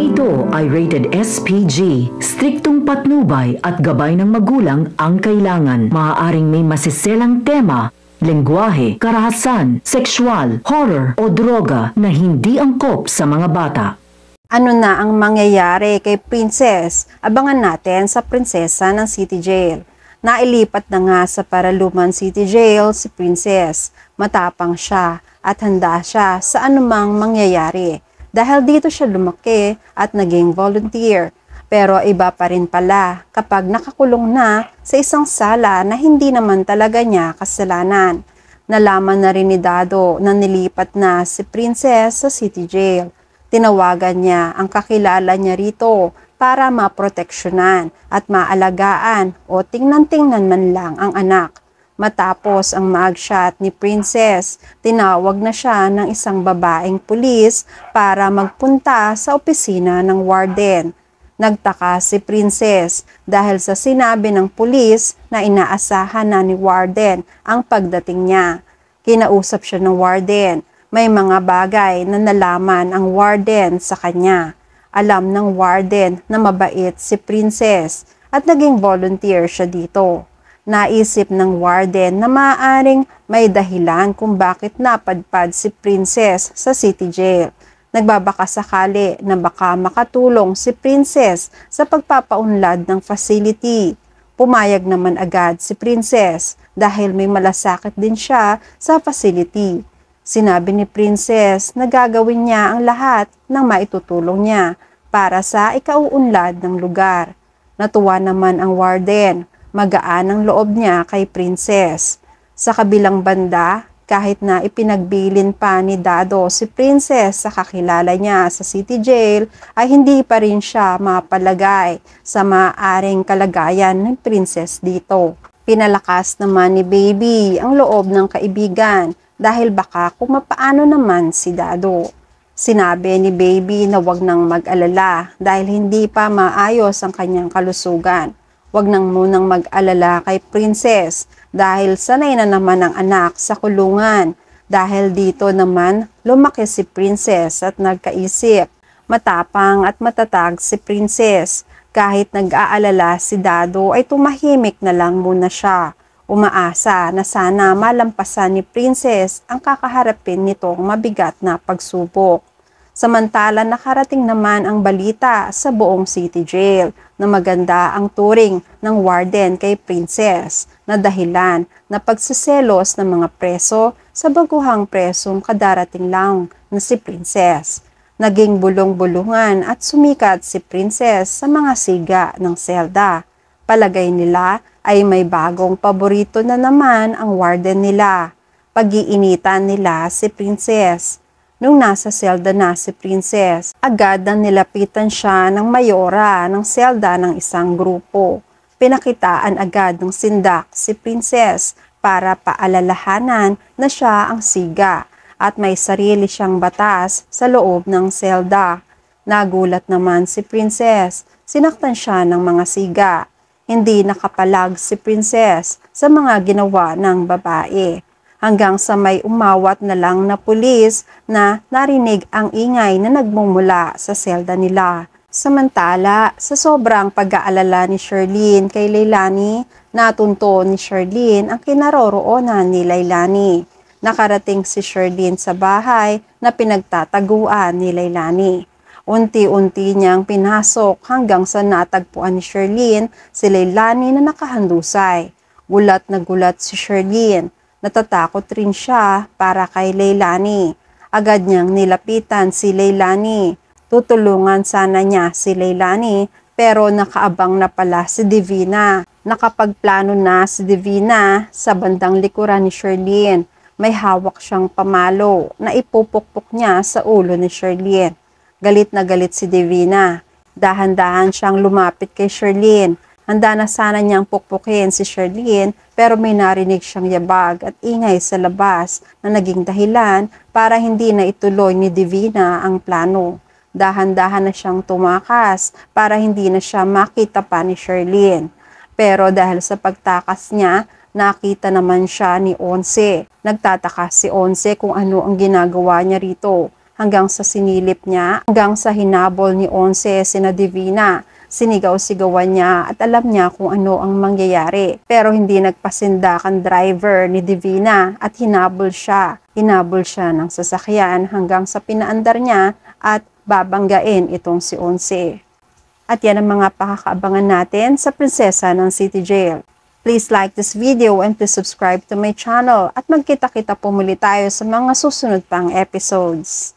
ito ay rated SPG. Striktong patnubay at gabay ng magulang ang kailangan. Maaaring may masiselang tema, lengguwahe, karahasan, sexual, horror o droga na hindi angkop sa mga bata. Ano na ang mangyayari kay Princess? Abangan natin sa prinsesa ng City Jail. Nailipat na nga sa Paraluman City Jail si Princess. Matapang siya at handa siya sa anumang mangyayari. Dahil dito siya lumaki at naging volunteer. Pero iba pa rin pala kapag nakakulong na sa isang sala na hindi naman talaga niya kasalanan. Nalaman na rin ni Dado na nilipat na si Princess sa City Jail. Tinawagan niya ang kakilala niya rito para maproteksyonan at maalagaan o tingnan-tingnan man lang ang anak. Matapos ang mugshot ni Princess, tinawag na siya ng isang babaeng pulis para magpunta sa opisina ng warden. Nagtaka si Princess dahil sa sinabi ng pulis na inaasahan na ni warden ang pagdating niya. Kinausap siya ng warden. May mga bagay na nalaman ang warden sa kanya. Alam ng warden na mabait si Princess at naging volunteer siya dito. Naisip ng warden na maaaring may dahilan kung bakit napadpad si Princess sa City Jail. Nagbabaka sakali na baka makatulong si Princess sa pagpapaunlad ng facility. Pumayag naman agad si Princess dahil may malasakit din siya sa facility. Sinabi ni Princess na gagawin niya ang lahat ng maitutulong niya para sa ikauunlad ng lugar. Natuwa naman ang warden. Magaan ang loob niya kay Princess. Sa kabilang banda, kahit na ipinagbilin pa ni Dado si Princess sa kakilala niya sa City Jail, ay hindi pa rin siya mapalagay sa maaaring kalagayan ng Princess dito. Pinalakas naman ni Baby ang loob ng kaibigan dahil baka kung mapaano naman si Dado. Sinabi ni Baby na wag nang mag-alala dahil hindi pa maayos ang kanyang kalusugan. Wag nang munang mag-alala kay Princess dahil sanay na naman ang anak sa kulungan. Dahil dito naman lumaki si Princess at nagkaisip. Matapang at matatag si Princess. Kahit nag-aalala si Dado ay tumahimik na lang muna siya. Umaasa na sana malampasan ni Princess ang kakaharapin nitong mabigat na pagsubok. Samantala nakarating naman ang balita sa buong City Jail na maganda ang turing ng warden kay Princess na dahilan na pagsiselos ng mga preso sa baguhang presong kadarating lang na si Princess. Naging bulong-bulungan at sumikat si Princess sa mga siga ng selda. Palagay nila ay may bagong paborito na naman ang warden nila. Pag-iinitan nila si Princess. Nung nasa selda na si Princess, agad na nilapitan siya ng mayora ng selda ng isang grupo. Pinakitaan agad ng sindak si Princess para paalalahanan na siya ang siga at may sarili siyang batas sa loob ng selda. Nagulat naman si Princess, sinaktan siya ng mga siga. Hindi nakapalag si Princess sa mga ginawa ng babae. Hanggang sa may umawat na lang na pulis na narinig ang ingay na nagmumula sa selda nila. Samantala, sa sobrang pag-aalala ni Sherlyn kay Leilani, natunto ni Sherlyn ang kinaroroonan ni Leilani. Nakarating si Sherlyn sa bahay na pinagtataguan ni Leilani. Unti-unti niyang pinasok hanggang sa natagpuan ni Sherlyn si Leilani na nakahandusay. Gulat na gulat si Sherlyn. Natatakot rin siya para kay Leilani. Agad niyang nilapitan si Leilani. Tutulungan sana niya si Leilani pero nakaabang na pala si Divina. Nakapagplano na si Divina sa bandang likuran ni Sherlyn. May hawak siyang pamalo na ipupukpok niya sa ulo ni Sherlyn. Galit na galit si Divina. Dahan-dahan siyang lumapit kay Sherlyn. Handa na sana niyang pukpukin si Sherlyn pero may narinig siyang yabag at ingay sa labas na naging dahilan para hindi na ituloy ni Divina ang plano. Dahan-dahan na siyang tumakas para hindi na siya makita pa ni Sherlyn. Pero dahil sa pagtakas niya, nakita naman siya ni Onse. Nagtataka si Onse kung ano ang ginagawa niya rito. hanggang sa sinilip niya, hanggang sa hinabol ni Onse sina Divina. Sinigaw-sigawan niya at alam niya kung ano ang mangyayari. Pero hindi nagpasindak ang driver ni Divina at hinabol siya. Hinabol siya ng sasakyan hanggang sa pinaandar niya at babanggain itong si Onse. At yan ang mga pakakaabangan natin sa Prinsesa ng City Jail. Please like this video and please subscribe to my channel at magkita-kita po muli tayo sa mga susunod pang episodes.